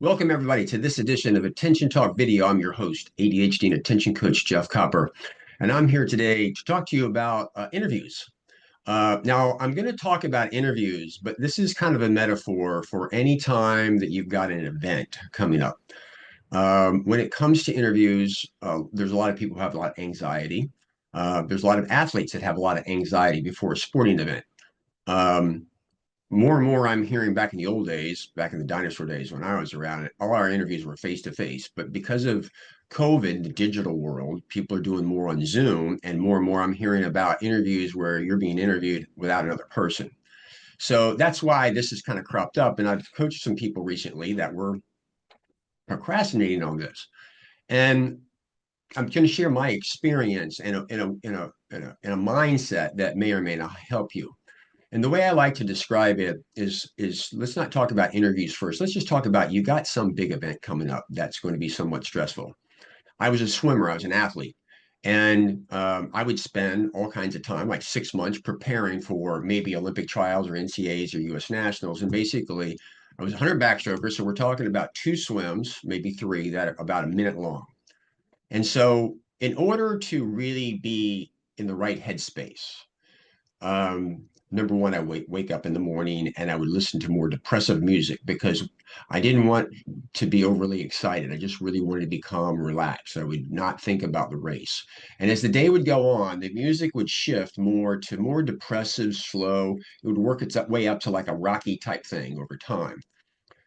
Welcome, everybody, to this edition of Attention Talk Video. I'm your host, ADHD and Attention Coach 𝐓𝐾𝐒, and I'm here today to talk to you about interviews. Now, I'm going to talk about interviews, but this is kind of a metaphor for any time that you've got an event coming up. When it comes to interviews, there's a lot of people who have a lot of anxiety. There's a lot of athletes that have a lot of anxiety before a sporting event. Um, More and more I'm hearing back in the old days, back in the dinosaur days when I was around, all our interviews were face to face. But because of COVID, the digital world, people are doing more on Zoom, and more I'm hearing about interviews where you're being interviewed without another person. So that's why this is kind of cropped up. And I've coached some people recently that were procrastinating on this. And I'm going to share my experience in a mindset that may or may not help you. And the way I like to describe it is let's not talk about interviews first. Let's just talk about you got some big event coming up that's going to be somewhat stressful. I was a swimmer, I was an athlete, and I would spend all kinds of time, like 6 months, preparing for maybe Olympic trials or NCAAs or US nationals. And basically, I was a 100 backstroker. So we're talking about two swims, maybe three, that are about a minute long. And so, in order to really be in the right headspace, number one, I wake up in the morning and I would listen to more depressive music because I didn't want to be overly excited. I just really wanted to be calm, relaxed. I would not think about the race. And as the day would go on, the music would shift more to more depressive, slow. It would work its way up to like a Rocky type thing over time.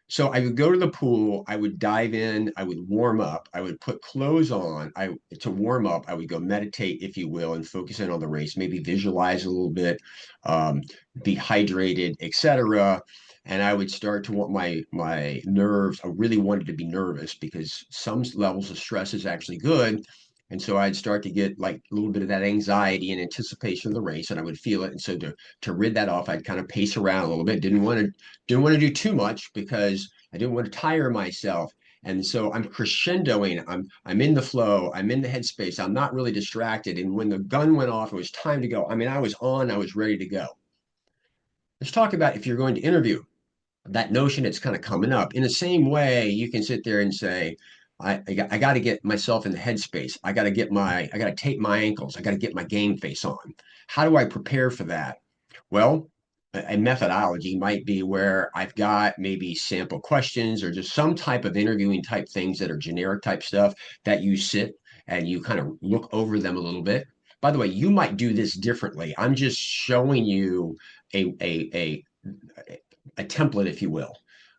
So I would go to the pool, I would dive in, I would warm up, I would put clothes on. I To warm up, I would go meditate, if you will, and focus in on the race, maybe visualize a little bit, um, be hydrated, etc. And I would start to want my nerves. I really wanted to be nervous because some levels of stress is actually good. And so I'd start to get like a little bit of that anxiety and anticipation of the race, and I would feel it. And so to rid that off, I'd kind of pace around a little bit. Didn't want to do too much because I didn't want to tire myself. And so I'm crescendoing. I'm in the flow. I'm in the headspace. I'm not really distracted. And when the gun went off, it was time to go. I mean, I was on. I was ready to go. Let's talk about if you're going to interview that notion. It's kind of coming up in the same way. You can sit there and say, I got to get myself in the headspace. I got to tape my ankles. I got to get my game face on. How do I prepare for that? Well, a methodology might be where I've got maybe sample questions or just some type of interviewing type things that are generic type stuff that you sit and you kind of look over them a little bit. By the way, you might do this differently. I'm just showing you a a a, a template, if you will,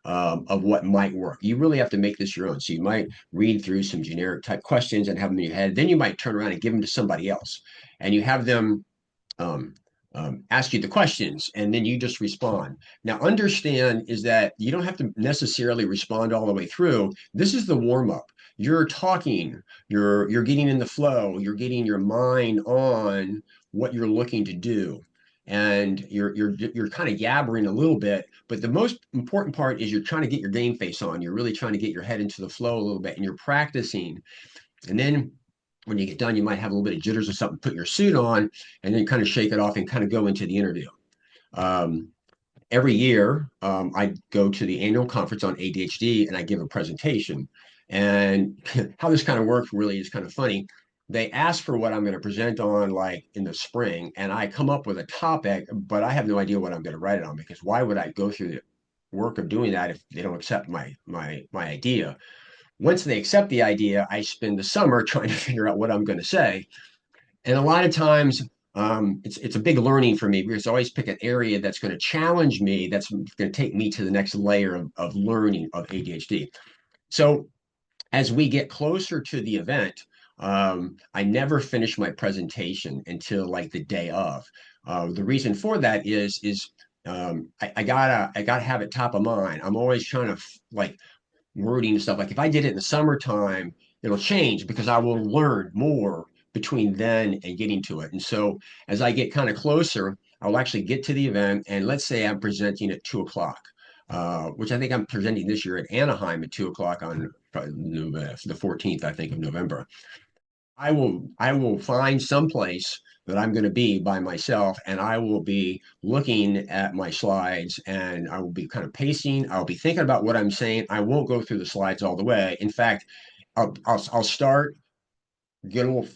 of what might work. You really have to make this your own. So you might read through some generic type questions and have them in your head. Then you might turn around and give them to somebody else, and you have them um, ask you the questions, and then you just respond. Now, understand is that you don't have to necessarily respond all the way through. This is the warm up. You're talking. You're getting in the flow. You're getting your mind on what you're looking to do, and you're kind of yabbering a little bit. But the most important part is you're trying to get your game face on. You're really trying to get your head into the flow a little bit, and you're practicing. And then when you get done, you might have a little bit of jitters or something, put your suit on, and then kind of shake it off and kind of go into the interview. Um, every year, I go to the annual conference on ADHD and I give a presentation. And how this kind of works really is kind of funny. They ask for what I'm going to present on like in the spring, and I come up with a topic, but I have no idea what I'm going to write it on because why would I go through the work of doing that if they don't accept my idea? Once they accept the idea, I spend the summer trying to figure out what I'm going to say. And a lot of times, it's a big learning for me because I always pick an area that's going to challenge me, that's going to take me to the next layer of learning of ADHD. So as we get closer to the event, I never finish my presentation until like the day of. The reason for that is I gotta have it top of mind. I'm always trying to like wording and stuff. Like if I did it in the summertime, it'll change because I will learn more between then and getting to it. And so as I get kind of closer, I'll actually get to the event. And let's say I'm presenting at 2 o'clock, which I think I'm presenting this year at Anaheim at 2 o'clock on the 14th, I think, of November. I will find some place that I'm going to be by myself, and I will be looking at my slides, and I will be kind of pacing. I'll be thinking about what I'm saying. I won't go through the slides all the way. In fact, I'll start, get a little,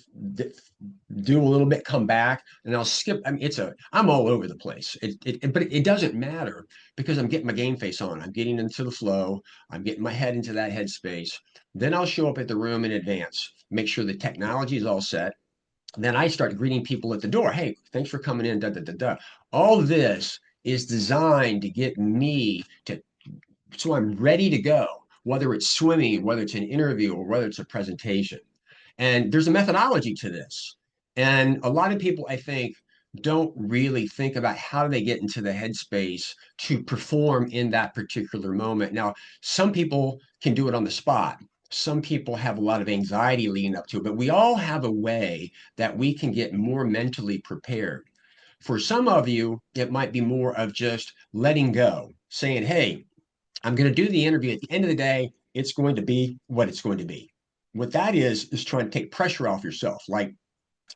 do a little bit, come back, and I'll skip. I mean, I'm all over the place. But it doesn't matter because I'm getting my game face on. I'm getting into the flow. I'm getting my head into that headspace. Then I'll show up at the room in advance, make sure the technology is all set. Then I start greeting people at the door. Hey, thanks for coming in. Da, da, da, da. All this is designed to get me to, so I'm ready to go, whether it's swimming, whether it's an interview, or whether it's a presentation. And there's a methodology to this. And a lot of people, I think, don't really think about how do they get into the headspace to perform in that particular moment. Now, some people can do it on the spot. Some people have a lot of anxiety leading up to it, but we all have a way that we can get more mentally prepared. For some of you, it might be more of just letting go, saying, hey, I'm going to do the interview. At the end of the day, it's going to be what it's going to be. What that is trying to take pressure off yourself, like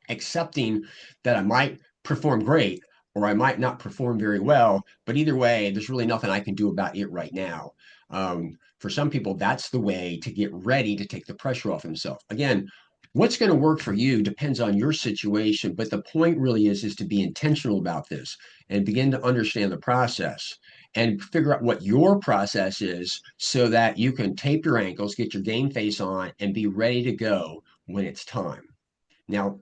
accepting that I might perform great or I might not perform very well, but either way, there's really nothing I can do about it right now. For some people, that's the way to get ready to take the pressure off himself. Again, what's going to work for you depends on your situation, but the point really is to be intentional about this and begin to understand the process and figure out what your process is so that you can tape your ankles, get your game face on, and be ready to go when it's time. Now,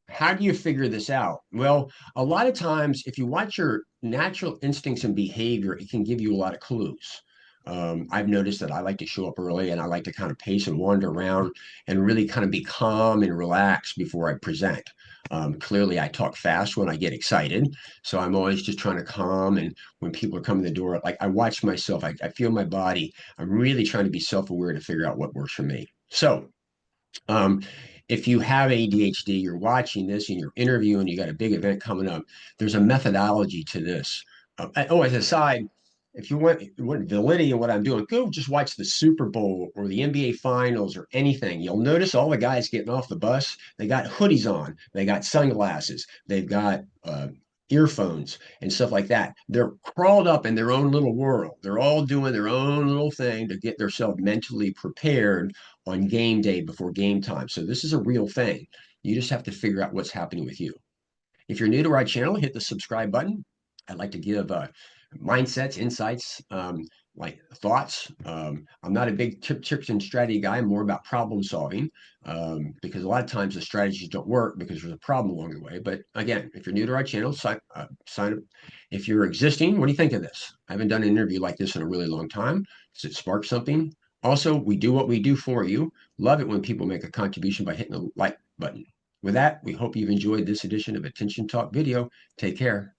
how do you figure this out? Well, a lot of times, if you watch your natural instincts and behavior, it can give you a lot of clues. I've noticed that I like to show up early and I like to kind of pace and wander around and really kind of be calm and relaxed before I present. Clearly, I talk fast when I get excited. So I'm always just trying to calm. And when people are coming to the door, like I watch myself, I feel my body. I'm really trying to be self aware to figure out what works for me. So, um, if you have ADHD, you're watching this and you're interviewing, you got a big event coming up, there's a methodology to this. As a side, if you want validity in what I'm doing, go just watch the Super Bowl or the NBA Finals or anything. You'll notice all the guys getting off the bus, they got hoodies on, they got sunglasses, they've got earphones and stuff like that. They're crawled up in their own little world. They're all doing their own little thing to get themselves mentally prepared on game day before game time. So this is a real thing. You just have to figure out what's happening with you. If you're new to our channel, hit the subscribe button. I'd like to give mindsets, insights, like thoughts. I'm not a big tips and strategy guy. I'm more about problem solving because a lot of times the strategies don't work because there's a problem along the way. But again, if you're new to our channel, sign up. If you're existing, what do you think of this? I haven't done an interview like this in a really long time. Does it spark something? Also, we do what we do for you. Love it when people make a contribution by hitting the like button. With that, we hope you've enjoyed this edition of Attention Talk Video. Take care.